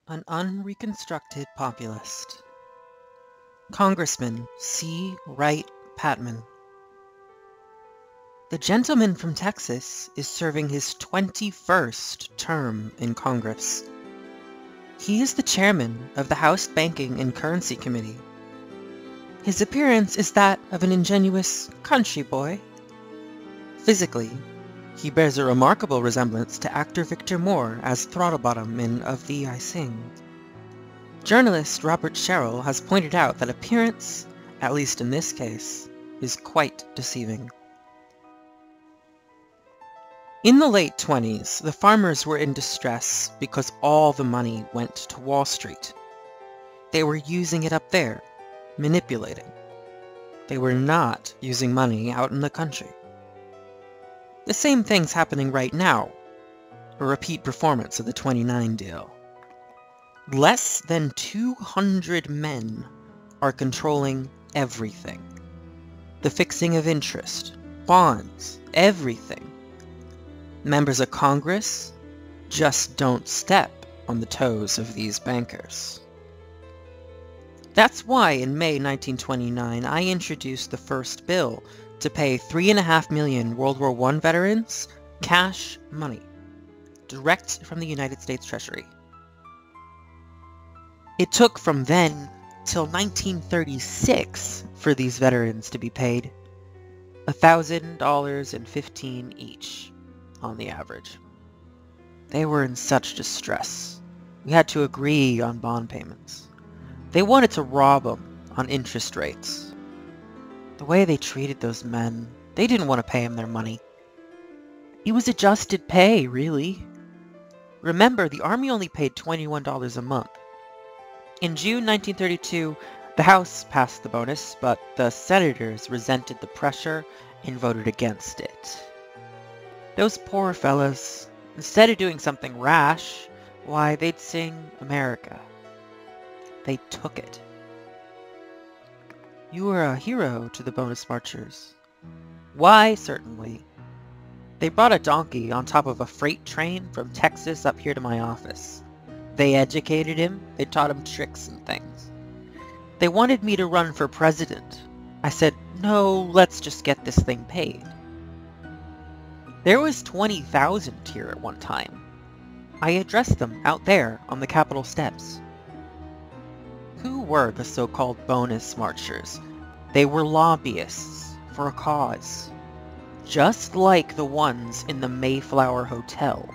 An unreconstructed populist. Congressman C. Wright Patman. The gentleman from Texas is serving his 21st term in Congress. He is the chairman of the House Banking and Currency Committee. His appearance is that of an ingenuous country boy. Physically, he bears a remarkable resemblance to actor Victor Moore as Throttlebottom in Of Thee I Sing. Journalist Robert Sherrill has pointed out that appearance, at least in this case, is quite deceiving. In the late 20s, the farmers were in distress because all the money went to Wall Street. They were using it up there, manipulating. They were not using money out in the country. The same thing's happening right now, a repeat performance of the 29 deal. Less than 200 men are controlling everything. The fixing of interest, bonds, everything. Members of Congress just don't step on the toes of these bankers. That's why in May 1929 I introduced the first bill to pay 3.5 million World War I veterans cash money, direct from the United States Treasury. It took from then till 1936 for these veterans to be paid $1,000.15 each on the average. They were in such distress. We had to agree on bond payments. They wanted to rob them on interest rates. The way they treated those men, they didn't want to pay them their money. It was adjusted pay, really. Remember, the Army only paid $21 a month. In June 1932, the House passed the bonus, but the senators resented the pressure and voted against it. Those poor fellas, instead of doing something rash, why, they'd sing America. They took it. You were a hero to the bonus marchers. Why, certainly. They brought a donkey on top of a freight train from Texas up here to my office. They educated him, they taught him tricks and things. They wanted me to run for president. I said, no, let's just get this thing paid. There was 20,000 here at one time. I addressed them out there on the Capitol steps. Who were the so-called bonus marchers? They were lobbyists for a cause, just like the ones in the Mayflower Hotel.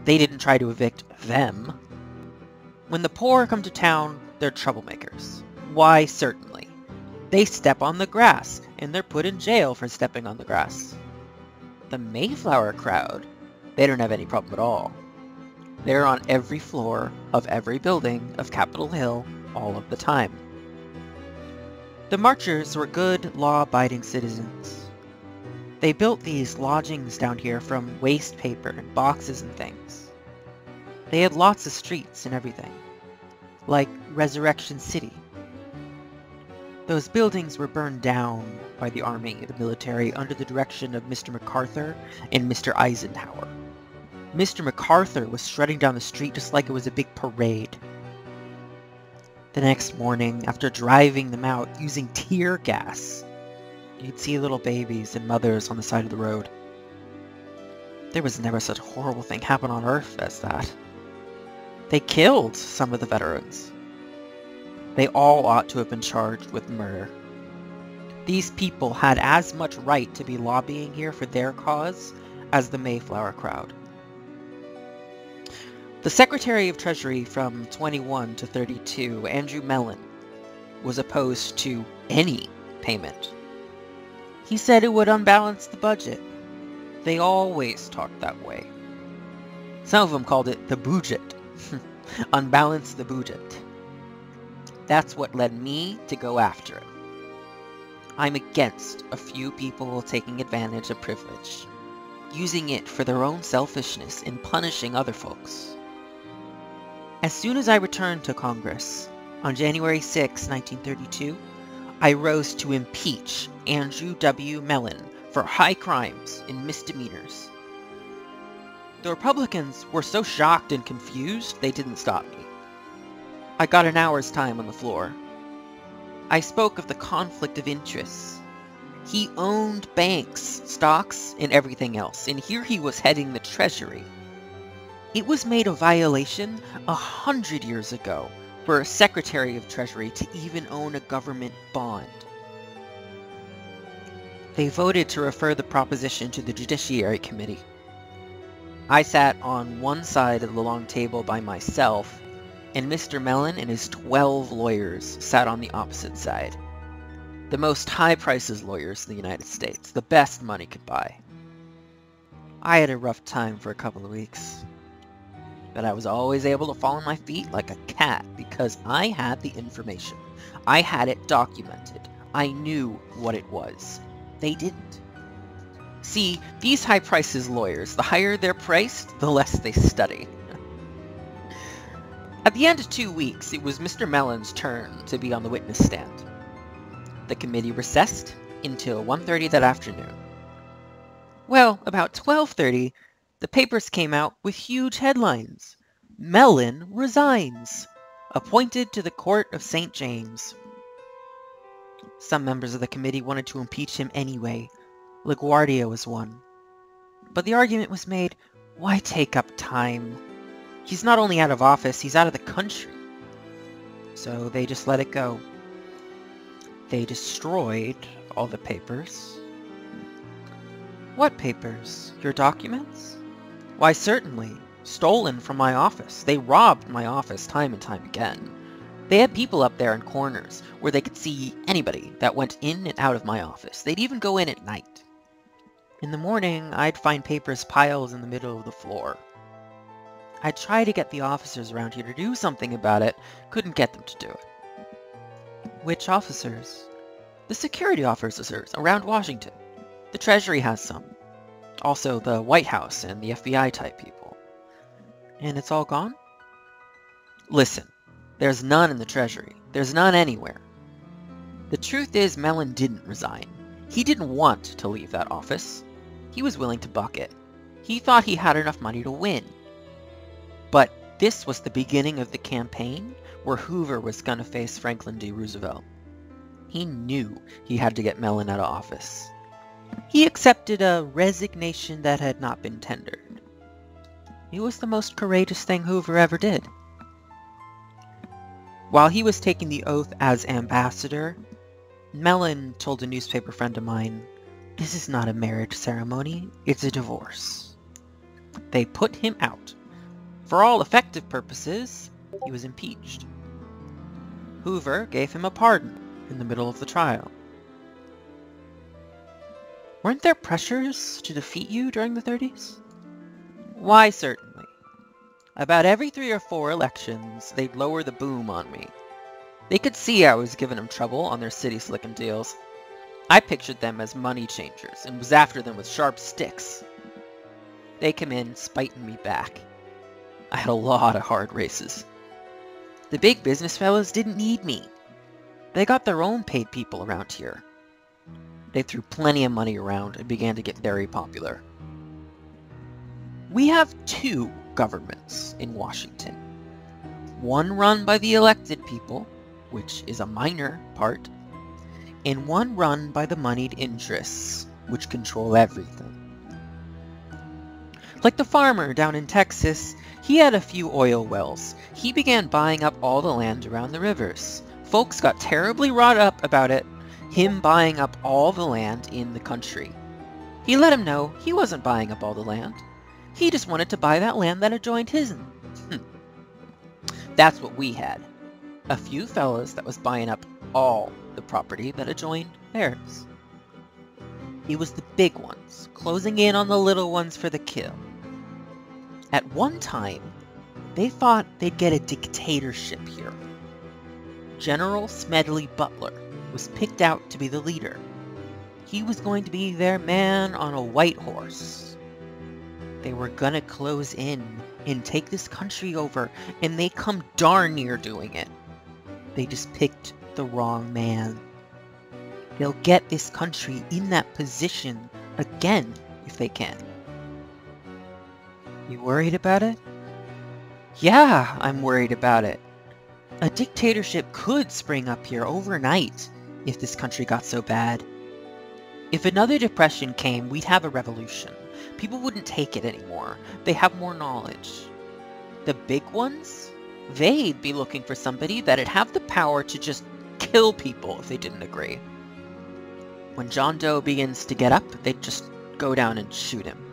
They didn't try to evict them. When the poor come to town, they're troublemakers. Why, certainly. They step on the grass, and they're put in jail for stepping on the grass. The Mayflower crowd, they don't have any problem at all. They're on every floor of every building of Capitol Hill all of the time. The marchers were good, law-abiding citizens. They built these lodgings down here from waste paper and boxes and things. They had lots of streets and everything, like Resurrection City. Those buildings were burned down by the army and the military under the direction of Mr. MacArthur and Mr. Eisenhower. Mr. MacArthur was shredding down the street just like it was a big parade. The next morning, after driving them out using tear gas, you'd see little babies and mothers on the side of the road. There was never such a horrible thing happen on Earth as that. They killed some of the veterans. They all ought to have been charged with murder. These people had as much right to be lobbying here for their cause as the Mayflower crowd. The Secretary of Treasury from 21 to 32, Andrew Mellon, was opposed to any payment. He said it would unbalance the budget. They always talked that way. Some of them called it the budget. Unbalance the budget. That's what led me to go after him. I'm against a few people taking advantage of privilege, using it for their own selfishness and punishing other folks. As soon as I returned to Congress, on January 6, 1932, I rose to impeach Andrew W. Mellon for high crimes and misdemeanors. The Republicans were so shocked and confused, they didn't stop me. I got an hour's time on the floor. I spoke of the conflict of interests. He owned banks, stocks, and everything else, and here he was heading the Treasury. It was made a violation 100 years ago for a Secretary of Treasury to even own a government bond. They voted to refer the proposition to the Judiciary Committee. I sat on one side of the long table by myself, and Mr. Mellon and his 12 lawyers sat on the opposite side. The most high-prices lawyers in the United States, the best money could buy. I had a rough time for a couple of weeks, but I was always able to fall on my feet like a cat because I had the information. I had it documented. I knew what it was. They didn't. See, these high-prices lawyers, the higher they're priced, the less they study. At the end of 2 weeks, it was Mr. Mellon's turn to be on the witness stand. The committee recessed until 1:30 that afternoon. Well, about 12:30, the papers came out with huge headlines. Mellon resigns, appointed to the Court of St. James. Some members of the committee wanted to impeach him anyway. LaGuardia was one. But the argument was made, why take up time? He's not only out of office, he's out of the country. So they just let it go. They destroyed all the papers. What papers? Your documents? Why, certainly. Stolen from my office. They robbed my office time and time again. They had people up there in corners where they could see anybody that went in and out of my office. They'd even go in at night. In the morning, I'd find papers piled in the middle of the floor. I'd try to get the officers around here to do something about it, couldn't get them to do it. Which officers? The security officers around Washington. The Treasury has some. Also the White House and the FBI type people. And it's all gone? Listen, there's none in the Treasury. There's none anywhere. The truth is Mellon didn't resign. He didn't want to leave that office. He was willing to buck it. He thought he had enough money to win. But this was the beginning of the campaign where Hoover was going to face Franklin D. Roosevelt. He knew he had to get Mellon out of office. He accepted a resignation that had not been tendered. It was the most courageous thing Hoover ever did. While he was taking the oath as ambassador, Mellon told a newspaper friend of mine, "This is not a marriage ceremony, it's a divorce." They put him out. For all effective purposes, he was impeached. Hoover gave him a pardon in the middle of the trial. Weren't there pressures to defeat you during the 30s? Why, certainly. About every 3 or 4 elections, they'd lower the boom on me. They could see I was giving them trouble on their city slicking deals. I pictured them as money changers and was after them with sharp sticks. They come in spiting me back. I had a lot of hard races. The big business fellows didn't need me. They got their own paid people around here. They threw plenty of money around and began to get very popular. We have 2 governments in Washington. One run by the elected people, which is a minor part, and one run by the moneyed interests, which control everything. Like the farmer down in Texas, he had a few oil wells. He began buying up all the land around the rivers. Folks got terribly wrought up about it, him buying up all the land in the country. He let him know he wasn't buying up all the land. He just wanted to buy that land that adjoined his. That's what we had. A few fellas that was buying up all the property that adjoined theirs. It was the big ones, closing in on the little ones for the kill. At one time, they thought they'd get a dictatorship here. General Smedley Butler was picked out to be the leader. He was going to be their man on a white horse. They were gonna close in and take this country over, and they come darn near doing it. They just picked the wrong man. They'll get this country in that position again if they can. You worried about it? Yeah, I'm worried about it. A dictatorship could spring up here overnight if this country got so bad. If another depression came, we'd have a revolution. People wouldn't take it anymore. They have more knowledge. The big ones? They'd be looking for somebody that'd have the power to just kill people if they didn't agree. When John Doe begins to get up, they'd just go down and shoot him.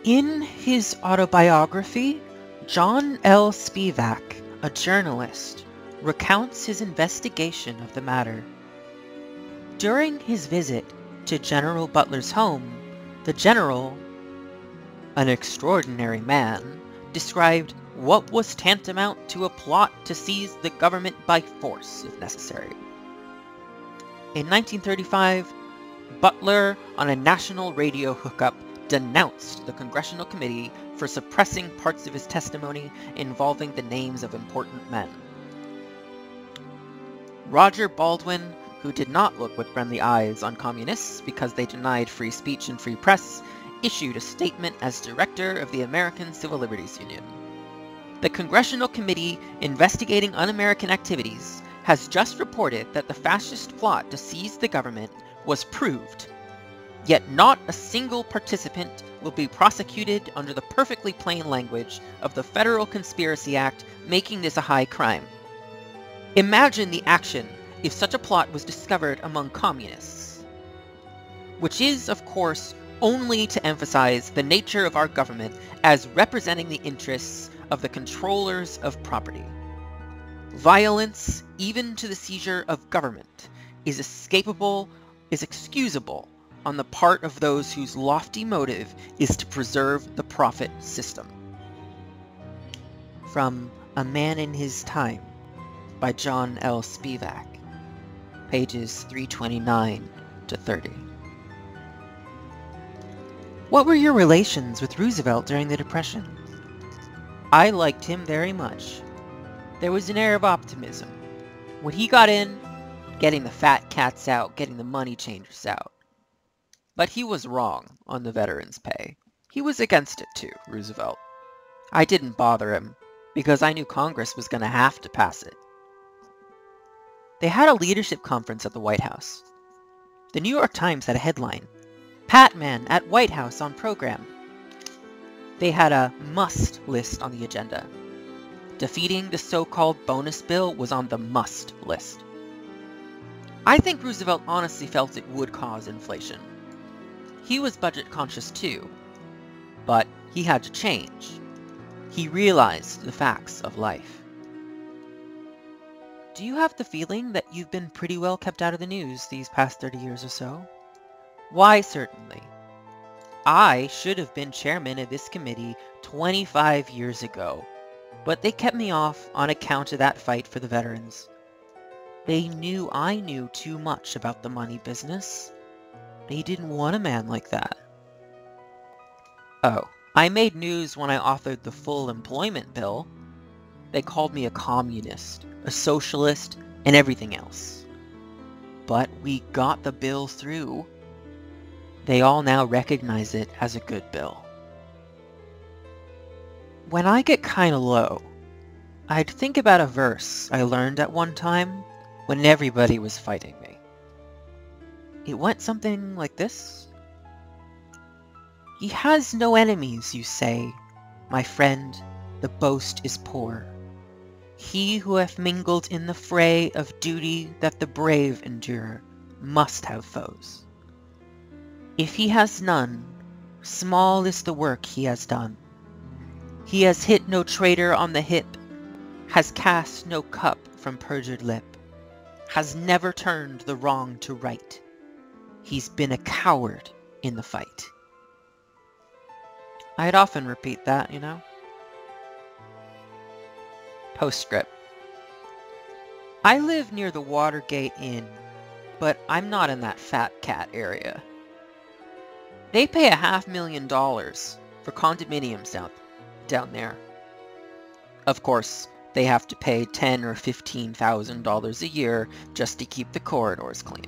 In his autobiography, John L. Spivak, a journalist, recounts his investigation of the matter. During his visit to General Butler's home, the general, an extraordinary man, described what was tantamount to a plot to seize the government by force, if necessary. In 1935, Butler, on a national radio hookup, denounced the Congressional Committee for suppressing parts of his testimony involving the names of important men. Roger Baldwin, who did not look with friendly eyes on communists because they denied free speech and free press, issued a statement as director of the American Civil Liberties Union. The Congressional Committee investigating un-American activities has just reported that the fascist plot to seize the government was proved, yet not a single participant will be prosecuted under the perfectly plain language of the Federal Conspiracy Act, making this a high crime. Imagine the action if such a plot was discovered among communists, which is, of course, only to emphasize the nature of our government as representing the interests of the controllers of property. Violence, even to the seizure of government, is excusable on the part of those whose lofty motive is to preserve the profit system. From A Man in His Time by John L. Spivak, pages 329 to 30. What were your relations with Roosevelt during the Depression? I liked him very much. There was an air of optimism. When he got in, getting the fat cats out, getting the money changers out. But he was wrong on the veterans' pay. He was against it too, Roosevelt. I didn't bother him, because I knew Congress was going to have to pass it. They had a leadership conference at the White House. The New York Times had a headline, "Patman at White House on program." They had a must list on the agenda. Defeating the so-called bonus bill was on the must list. I think Roosevelt honestly felt it would cause inflation. He was budget conscious too, but he had to change. He realized the facts of life. Do you have the feeling that you've been pretty well kept out of the news these past 30 years or so? Why, certainly. I should have been chairman of this committee 25 years ago, but they kept me off on account of that fight for the veterans. They knew I knew too much about the money business. They didn't want a man like that. Oh, I made news when I authored the full employment bill. They called me a communist, a socialist, and everything else. But we got the bill through. They all now recognize it as a good bill. When I get kinda low, I'd think about a verse I learned at one time when everybody was fighting me. It went something like this. He has no enemies, you say, my friend, the boast is poor. He who hath mingled in the fray of duty that the brave endure must have foes. If he has none, small is the work he has done. He has hit no traitor on the hip, has cast no cup from perjured lip, has never turned the wrong to right. He's been a coward in the fight. I'd often repeat that, you know. Postscript. I live near the Watergate Inn, but I'm not in that fat cat area. They pay $500,000 for condominiums down there. Of course, they have to pay $10,000 or $15,000 a year just to keep the corridors clean.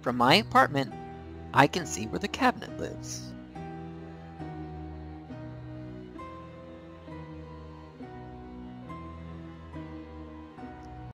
From my apartment, I can see where the cabinet lives.